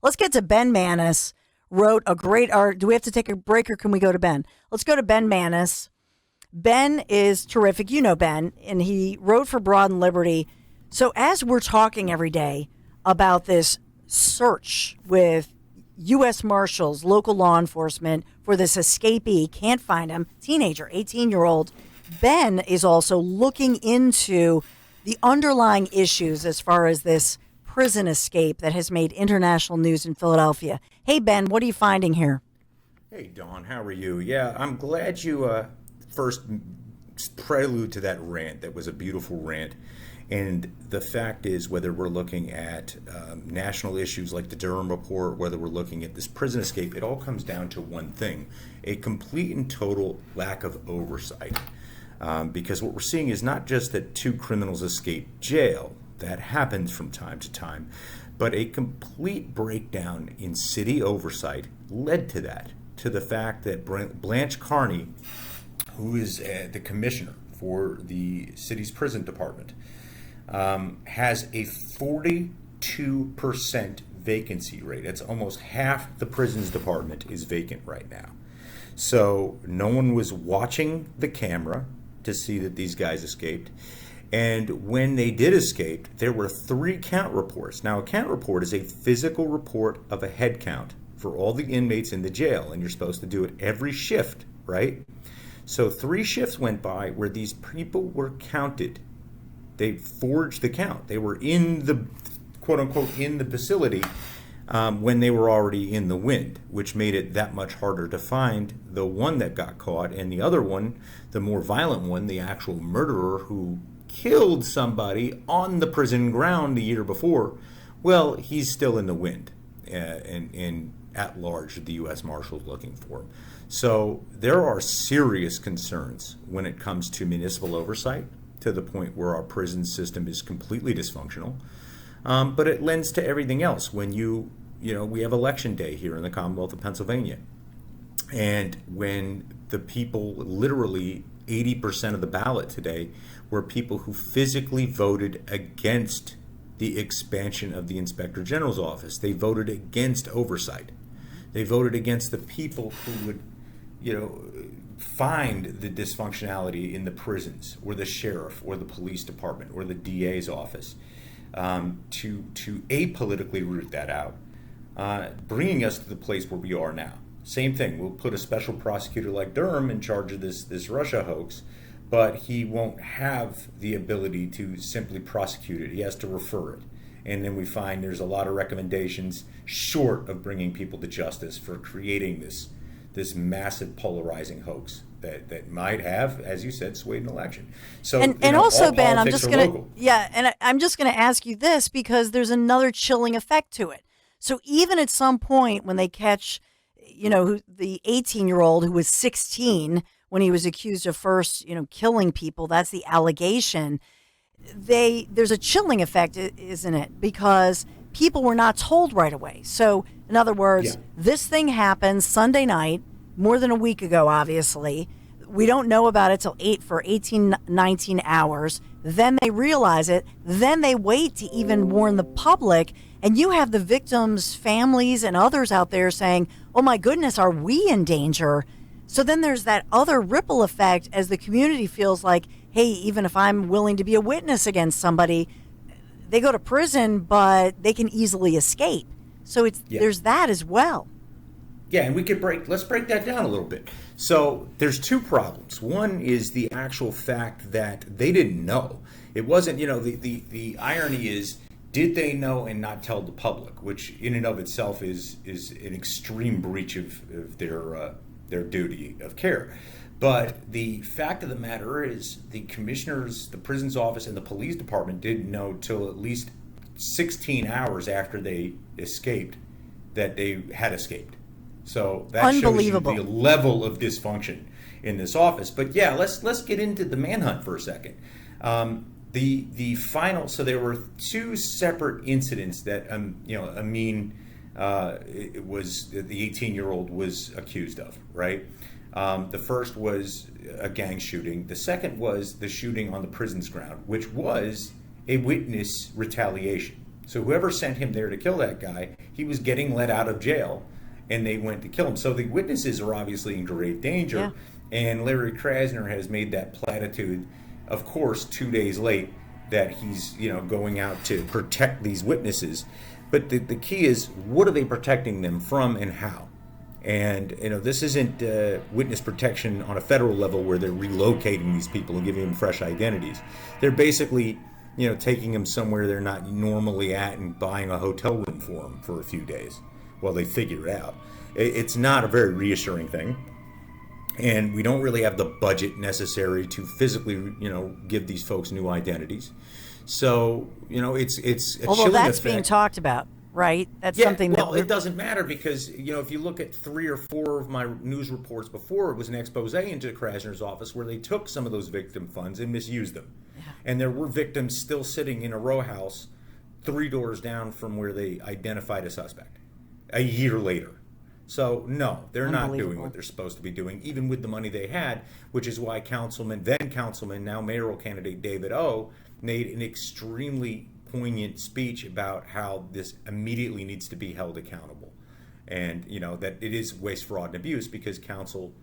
Let's get to Ben Manis. Wrote a great art. Do we have to take a break or can we go to Ben? Let's go to Ben Manis. Ben is terrific. You know Ben, and he wrote for Broad and Liberty. So as we're talking every day about this search with U.S. Marshals, local law enforcement for this escapee, can't find him, teenager, 18-year-old, Ben is also looking into the underlying issues as far as this prison escape that has made international news in Philadelphia. Hey, Ben, what are you finding here? Hey, Dawn, how are you? Yeah, I'm glad you first prelude to that rant. That was a beautiful rant. And the fact is, whether we're looking at national issues like the Durham report, whether we're looking at this prison escape, it all comes down to one thing: a complete and total lack of oversight. Because what we're seeing is not just that two criminals escape jail, that happens from time to time, but a complete breakdown in city oversight led to that, to the fact that Blanche Carney, who is the commissioner for the city's prison department, has a 42% vacancy rate. It's almost half the prisons department is vacant right now. So no one was watching the camera to see that these guys escaped. And when they did escape, there were 3 count reports. Now, a count report is a physical report of a head count for all the inmates in the jail, and you're supposed to do it every shift, right? So 3 shifts went by where these people were counted. They forged the count. They were in the, quote unquote, in the facility when they were already in the wind, which made it that much harder to find the one that got caught. And the other one, the more violent one, the actual murderer who killed somebody on the prison ground the year before, well, he's still in the wind. And at large, the U.S. Marshals looking for him. So there are serious concerns when it comes to municipal oversight, to the point where our prison system is completely dysfunctional. But it lends to everything else. When we have election day here in the Commonwealth of Pennsylvania. And when the people, literally 80% of the ballot today, were people who physically voted against the expansion of the Inspector General's office. They voted against oversight. They voted against the people who would, find the dysfunctionality in the prisons, or the sheriff, or the police department, or the DA's office, to apolitically root that out, bringing us to the place where we are now. Same thing. We'll put a special prosecutor like Durham in charge of this Russia hoax, but he won't have the ability to simply prosecute it. He has to refer it. And then we find there's a lot of recommendations short of bringing people to justice for creating this massive polarizing hoax that might have, as you said, swayed an election. So and also, Ben, I'm just gonna ask you this, because there's another chilling effect to it. So even at some point when they catch, the 18-year-old who was 16 when he was accused of first, killing people, that's the allegation. There's a chilling effect, isn't it? Because people were not told right away. So in other words, This thing happened Sunday night, more than a week ago, obviously. We don't know about it till 18, 19 hours. Then they realize it. Then they wait to even warn the public. And you have the victims' families and others out there saying, oh my goodness, are we in danger? So then there's that other ripple effect as the community feels like, hey, even if I'm willing to be a witness against somebody, they go to prison, but they can easily escape. So there's that as well. Yeah, and let's break that down a little bit. So there's 2 problems. One is the actual fact that they didn't know. It wasn't, the irony is, did they know and not tell the public, which in and of itself is an extreme breach of their duty of care. But the fact of the matter is, the commissioners, the prison's office, and the police department didn't know till at least 16 hours after they escaped that they had escaped. So that shows you the level of dysfunction in this office. But yeah, let's get into the manhunt for a second. The final. So there were 2 separate incidents that Amin it was the 18-year-old was accused of, right? The first was a gang shooting. The second was the shooting on the prison's ground, which was a witness retaliation. So whoever sent him there to kill that guy, he was getting let out of jail, and they went to kill him. So the witnesses are obviously in grave danger. Yeah. And Larry Krasner has made that platitude, of course, 2 days late, that he's going out to protect these witnesses. But the key is, what are they protecting them from and how? And this isn't witness protection on a federal level where they're relocating these people and giving them fresh identities. They're basically taking them somewhere they're not normally at and buying a hotel room for them for a few days while they figure it out. It's not a very reassuring thing. And we don't really have the budget necessary to physically, give these folks new identities. So, it's a although chilling that's effect. being talked about, right? That's Yeah, something well, that it doesn't matter because, if you look at 3 or 4 of my news reports before, it was an expose into Krasner's office where they took some of those victim funds and misused them. Yeah. And there were victims still sitting in a row house 3 doors down from where they identified a suspect a year later. So, no, they're not doing what they're supposed to be doing, even with the money they had, which is why then Councilman, now mayoral candidate David O, made an extremely poignant speech about how this immediately needs to be held accountable. And, that it is waste, fraud, and abuse because council,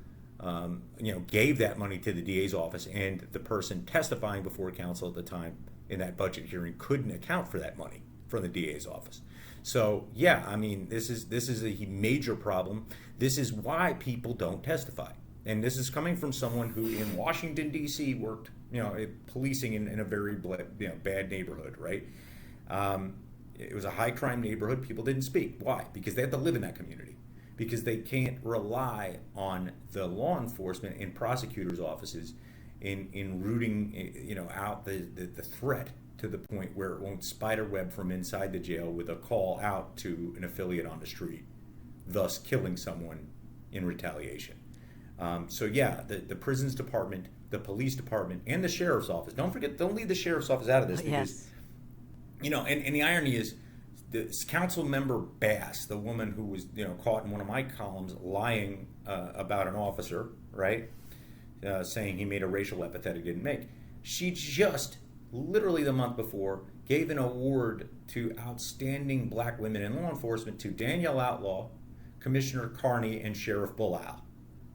gave that money to the DA's office, and the person testifying before council at the time in that budget hearing couldn't account for that money from the DA's office. So, yeah, I mean, this is a major problem. This is why people don't testify. And this is coming from someone who in Washington, D.C. worked, policing in a very bad neighborhood, right? It was a high crime neighborhood. People didn't speak. Why? Because they had to live in that community. Because they can't rely on the law enforcement and prosecutors' offices in rooting, out the threat to the point where it won't spiderweb from inside the jail with a call out to an affiliate on the street, thus killing someone in retaliation. The prisons department, the police department, and the sheriff's office. Don't leave the sheriff's office out of this because, and the irony is, this council member Bass, the woman who was, caught in one of my columns lying about an officer, right, saying he made a racial epithet he didn't make. She just literally the month before gave an award to outstanding black women in law enforcement to Danielle Outlaw, Commissioner Carney, and Sheriff Bullow.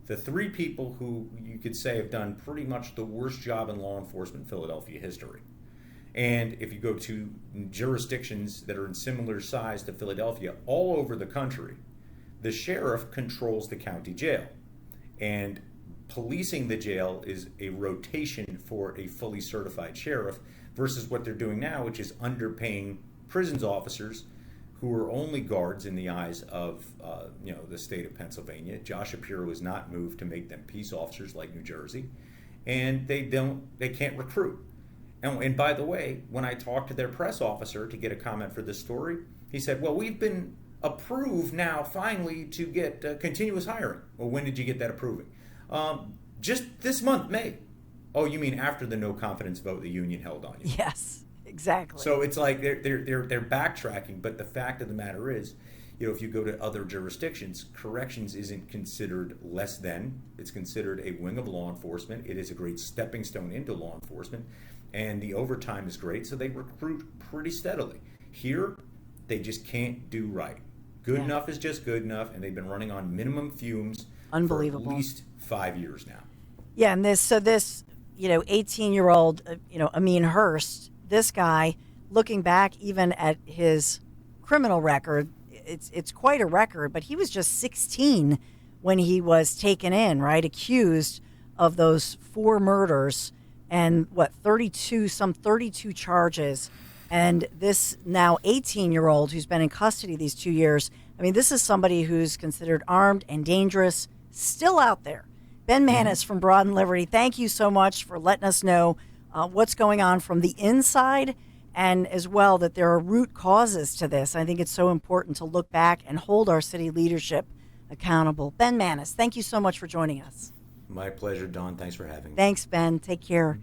The 3 people who you could say have done pretty much the worst job in law enforcement in Philadelphia history. And if you go to jurisdictions that are in similar size to Philadelphia all over the country, the sheriff controls the county jail. And policing the jail is a rotation for a fully certified sheriff versus what they're doing now, which is underpaying prisons officers who are only guards in the eyes of the state of Pennsylvania. Josh Shapiro is not moved to make them peace officers like New Jersey, and they can't recruit. And by the way, when I talked to their press officer to get a comment for this story, he said, well, we've been approved now finally to get continuous hiring. Well, when did you get that approving? Just this month, May. Oh, you mean after the no confidence vote the union held on you? Yes, exactly. So it's like they're backtracking, but the fact of the matter is, if you go to other jurisdictions, corrections isn't considered less than. It's considered a wing of law enforcement. It is a great stepping stone into law enforcement, and the overtime is great, so they recruit pretty steadily. Here, they just can't do right. Good enough is just good enough, and they've been running on minimum fumes Unbelievable. for at least 5 years now. Yeah, and this 18-year-old, Amin Hurst, this guy, looking back even at his criminal record, it's quite a record, but he was just 16 when he was taken in, right, accused of those 4 murders and 32 charges. And this now 18-year-old who's been in custody these 2 years, I mean, this is somebody who's considered armed and dangerous, still out there. Ben Manis from Broad and Liberty, thank you so much for letting us know what's going on from the inside, and as well that there are root causes to this. I think it's so important to look back and hold our city leadership accountable. Ben Manis, thank you so much for joining us. My pleasure, Dawn. Thanks for having me. Thanks, Ben. Take care.